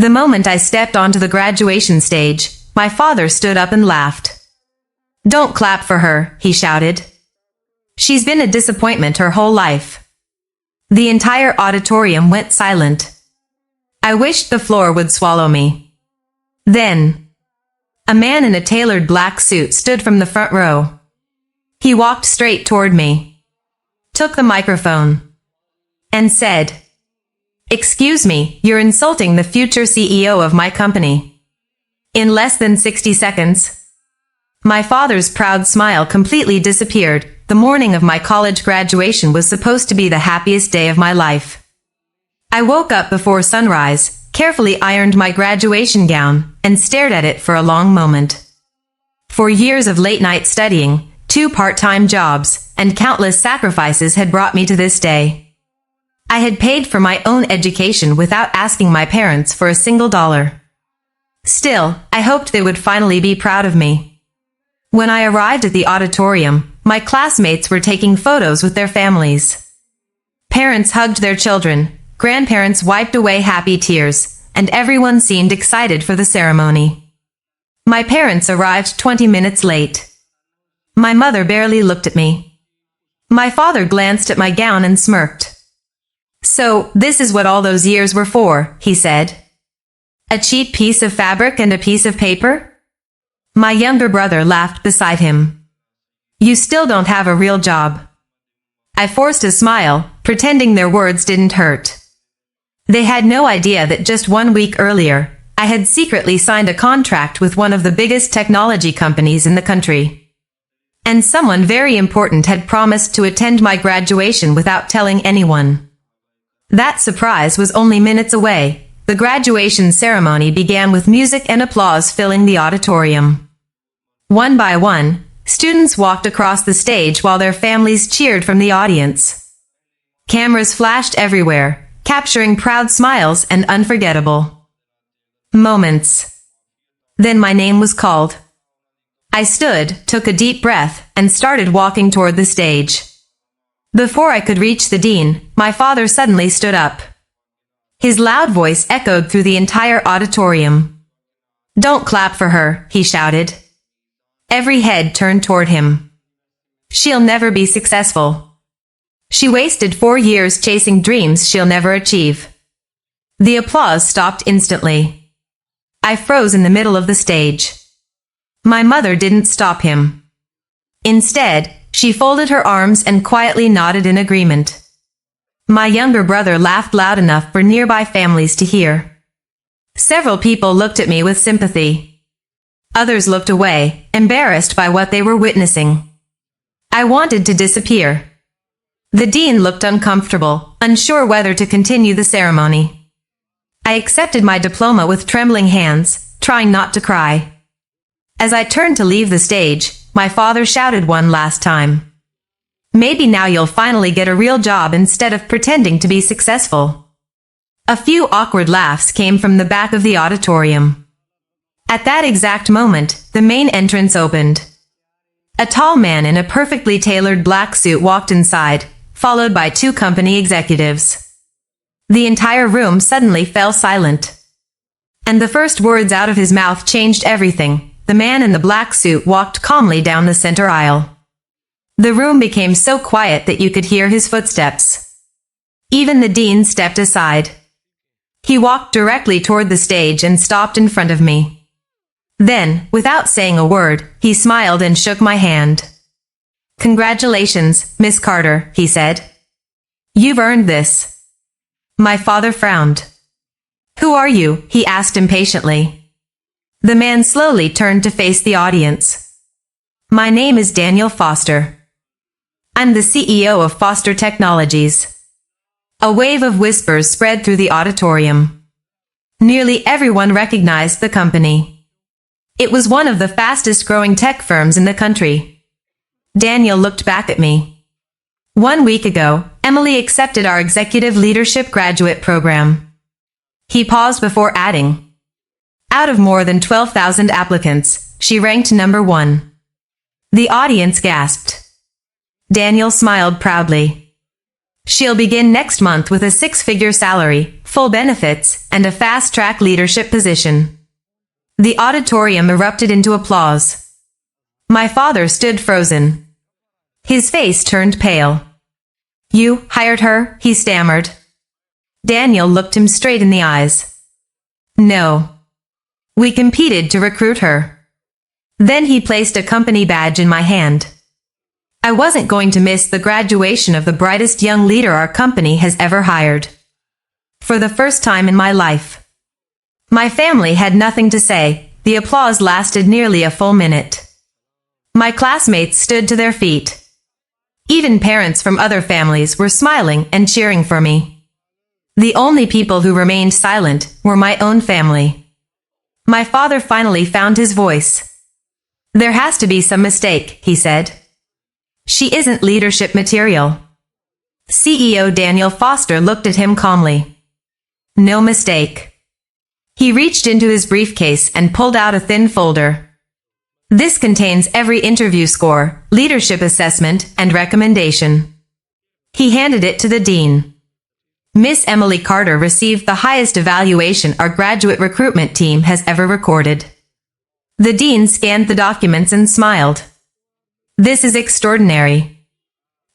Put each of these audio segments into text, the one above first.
The moment I stepped onto the graduation stage, my father stood up and laughed. "Don't clap for her," he shouted. "She's been a disappointment her whole life." The entire auditorium went silent. I wished the floor would swallow me. Then, a man in a tailored black suit stood from the front row. He walked straight toward me, took the microphone, and said, "Excuse me, you're insulting the future CEO of my company." In less than 60 seconds, my father's proud smile completely disappeared. The morning of my college graduation was supposed to be the happiest day of my life. I woke up before sunrise, carefully ironed my graduation gown, and stared at it for a long moment. For years of late-night studying, 2 part-time jobs, and countless sacrifices had brought me to this day. I had paid for my own education without asking my parents for a single dollar. Still, I hoped they would finally be proud of me. When I arrived at the auditorium, my classmates were taking photos with their families. Parents hugged their children, grandparents wiped away happy tears, and everyone seemed excited for the ceremony. My parents arrived 20 minutes late. My mother barely looked at me. My father glanced at my gown and smirked. "So, this is what all those years were for," he said. "A cheap piece of fabric and a piece of paper?" My younger brother laughed beside him. "You still don't have a real job." I forced a smile, pretending their words didn't hurt. They had no idea that just 1 week earlier, I had secretly signed a contract with one of the biggest technology companies in the country. And someone very important had promised to attend my graduation without telling anyone. That surprise was only minutes away. The graduation ceremony began with music and applause filling the auditorium. One by one, students walked across the stage while their families cheered from the audience. Cameras flashed everywhere, capturing proud smiles and unforgettable moments. Then my name was called. I stood, took a deep breath, and started walking toward the stage. Before I could reach the dean, my father suddenly stood up. His loud voice echoed through the entire auditorium. "Don't clap for her," he shouted. Every head turned toward him. "She'll never be successful. She wasted 4 years chasing dreams she'll never achieve." The applause stopped instantly. I froze in the middle of the stage. My mother didn't stop him. Instead, she folded her arms and quietly nodded in agreement. My younger brother laughed loud enough for nearby families to hear. Several people looked at me with sympathy. Others looked away, embarrassed by what they were witnessing. I wanted to disappear. The dean looked uncomfortable, unsure whether to continue the ceremony. I accepted my diploma with trembling hands, trying not to cry. As I turned to leave the stage, my father shouted one last time. "Maybe now you'll finally get a real job instead of pretending to be successful." A few awkward laughs came from the back of the auditorium. At that exact moment, the main entrance opened. A tall man in a perfectly tailored black suit walked inside, followed by 2 company executives. The entire room suddenly fell silent. And the first words out of his mouth changed everything. The man in the black suit walked calmly down the center aisle. The room became so quiet that you could hear his footsteps. Even the dean stepped aside. He walked directly toward the stage and stopped in front of me. Then, without saying a word, he smiled and shook my hand. "Congratulations, Miss Carter," he said. "You've earned this." My father frowned. "Who are you?" he asked impatiently. The man slowly turned to face the audience. "My name is Daniel Foster. I'm the CEO of Foster Technologies." A wave of whispers spread through the auditorium. Nearly everyone recognized the company. It was one of the fastest-growing tech firms in the country. Daniel looked back at me. 1 week ago, Emily accepted our Executive Leadership Graduate Program. He paused before adding, "Out of more than 12,000 applicants, she ranked number 1. The audience gasped. Daniel smiled proudly. She'll begin next month with a six-figure salary, full benefits, and a fast-track leadership position. The auditorium erupted into applause. My father stood frozen. His face turned pale. "You hired her?" he stammered. Daniel looked him straight in the eyes. "No. We competed to recruit her." Then he placed a company badge in my hand. I wasn't going to miss the graduation of the brightest young leader our company has ever hired. For the first time in my life. My family had nothing to say. The applause lasted nearly a full minute. My classmates stood to their feet. Even parents from other families were smiling and cheering for me. The only people who remained silent were my own family. My father finally found his voice. "There has to be some mistake," he said. "She isn't leadership material." CEO Daniel Foster looked at him calmly. "No mistake." He reached into his briefcase and pulled out a thin folder. "This contains every interview score, leadership assessment, and recommendation." He handed it to the dean. "Miss Emily Carter received the highest evaluation our graduate recruitment team has ever recorded." The dean scanned the documents and smiled. "This is extraordinary."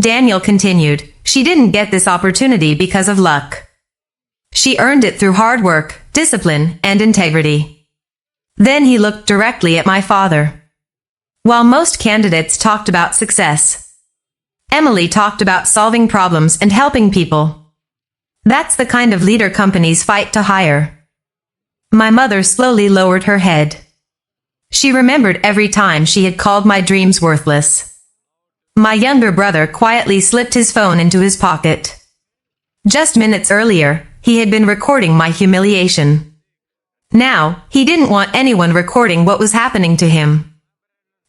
Daniel continued, "She didn't get this opportunity because of luck. She earned it through hard work, discipline, and integrity." Then he looked directly at my father. While most candidates talked about success, Emily talked about solving problems and helping people. That's the kind of leader companies fight to hire. My mother slowly lowered her head. She remembered every time she had called my dreams worthless. My younger brother quietly slipped his phone into his pocket. Just minutes earlier, he had been recording my humiliation. Now, he didn't want anyone recording what was happening to him.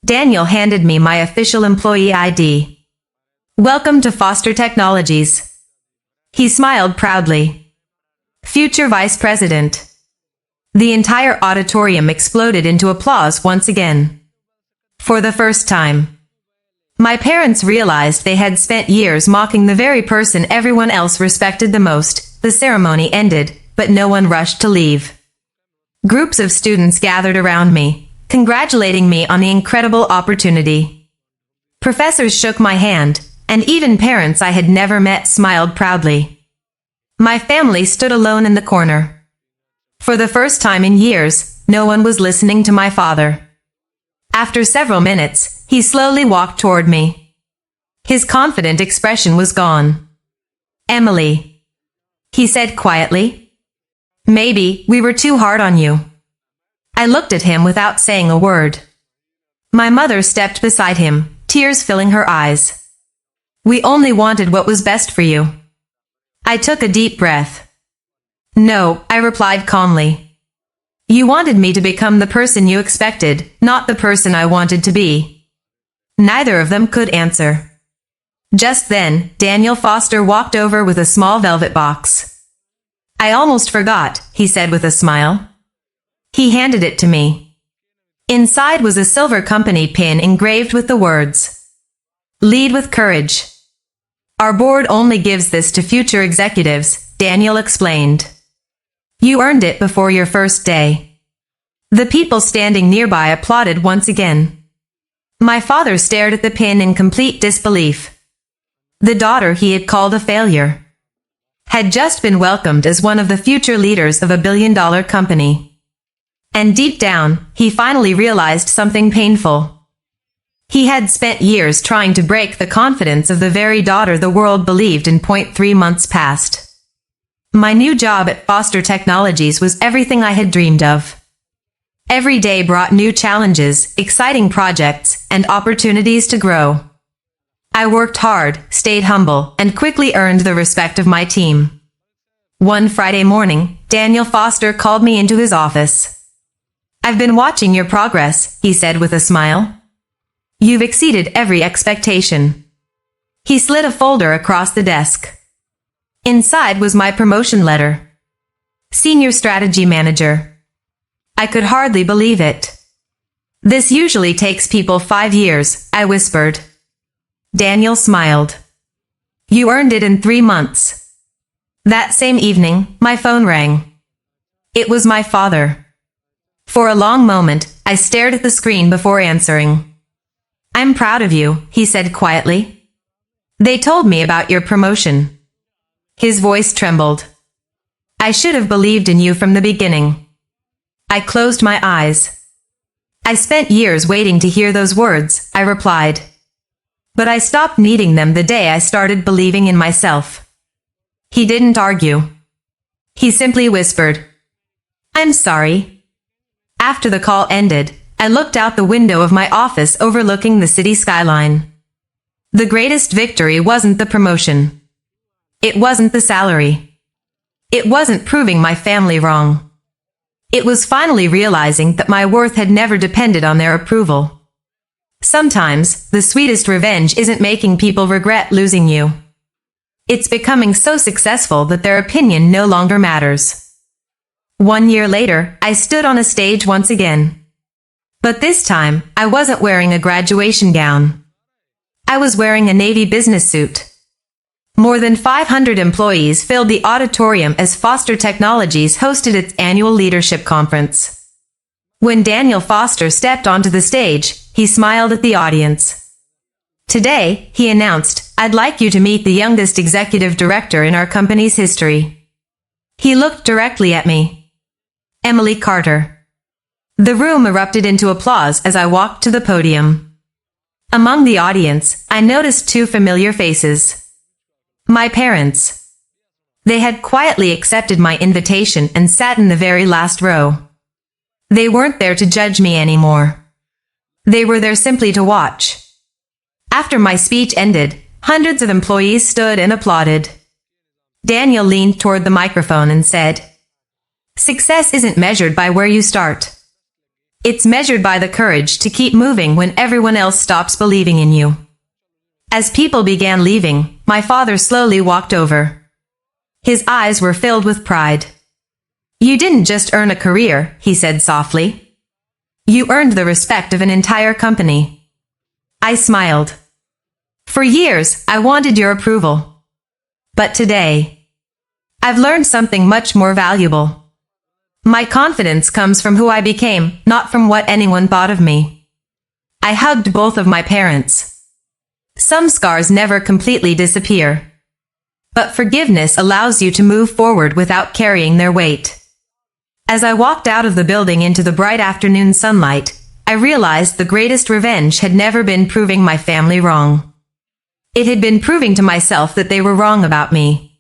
Daniel handed me my official employee ID. "Welcome to Foster Technologies." He smiled proudly. "Future Vice President." The entire auditorium exploded into applause once again. For the first time. My parents realized they had spent years mocking the very person everyone else respected the most. The ceremony ended, but no one rushed to leave. Groups of students gathered around me, congratulating me on the incredible opportunity. Professors shook my hand, and even parents I had never met smiled proudly. My family stood alone in the corner. For the first time in years, no one was listening to my father. After several minutes, he slowly walked toward me. His confident expression was gone. "Emily," he said quietly. "Maybe we were too hard on you." I looked at him without saying a word. My mother stepped beside him, tears filling her eyes. "We only wanted what was best for you." I took a deep breath. "No," I replied calmly. "You wanted me to become the person you expected, not the person I wanted to be." Neither of them could answer. Just then, Daniel Foster walked over with a small velvet box. "I almost forgot," he said with a smile. He handed it to me. Inside was a silver company pin engraved with the words, "Lead with courage." "Our board only gives this to future executives," Daniel explained. "You earned it before your first day." The people standing nearby applauded once again. My father stared at the pin in complete disbelief. The daughter he had called a failure had just been welcomed as one of the future leaders of a billion-dollar company. And deep down, he finally realized something painful. He had spent years trying to break the confidence of the very daughter the world believed in. 3 months passed. My new job at Foster Technologies was everything I had dreamed of. Every day brought new challenges, exciting projects, and opportunities to grow. I worked hard, stayed humble, and quickly earned the respect of my team. One Friday morning, Daniel Foster called me into his office. "I've been watching your progress," he said with a smile. "You've exceeded every expectation." He slid a folder across the desk. Inside was my promotion letter. Senior Strategy Manager. I could hardly believe it. "This usually takes people 5 years," I whispered. Daniel smiled. You earned it in 3 months. That same evening, my phone rang. It was my father. For a long moment, I stared at the screen before answering. I'm proud of you, he said quietly. They told me about your promotion. His voice trembled. I should have believed in you from the beginning. I closed my eyes. I spent years waiting to hear those words, I replied. But I stopped needing them the day I started believing in myself. He didn't argue. He simply whispered, I'm sorry. After the call ended, I looked out the window of my office overlooking the city skyline. The greatest victory wasn't the promotion. It wasn't the salary. It wasn't proving my family wrong. It was finally realizing that my worth had never depended on their approval. Sometimes, the sweetest revenge isn't making people regret losing you. It's becoming so successful that their opinion no longer matters. 1 year later, I stood on a stage once again. But this time, I wasn't wearing a graduation gown. I was wearing a Navy business suit. More than 500 employees filled the auditorium as Foster Technologies hosted its annual leadership conference. When Daniel Foster stepped onto the stage, he smiled at the audience. Today, he announced, I'd like you to meet the youngest executive director in our company's history. He looked directly at me. Emily Carter. The room erupted into applause as I walked to the podium. Among the audience, I noticed 2 familiar faces. My parents. They had quietly accepted my invitation and sat in the very last row. They weren't there to judge me anymore. They were there simply to watch. After my speech ended, hundreds of employees stood and applauded. Daniel leaned toward the microphone and said, Success isn't measured by where you start. It's measured by the courage to keep moving when everyone else stops believing in you. As people began leaving, my father slowly walked over. His eyes were filled with pride. You didn't just earn a career, he said softly. You earned the respect of an entire company. I smiled. For years, I wanted your approval. But today, I've learned something much more valuable. My confidence comes from who I became, not from what anyone thought of me. I hugged both of my parents. Some scars never completely disappear. But forgiveness allows you to move forward without carrying their weight. As I walked out of the building into the bright afternoon sunlight, I realized the greatest revenge had never been proving my family wrong. It had been proving to myself that they were wrong about me.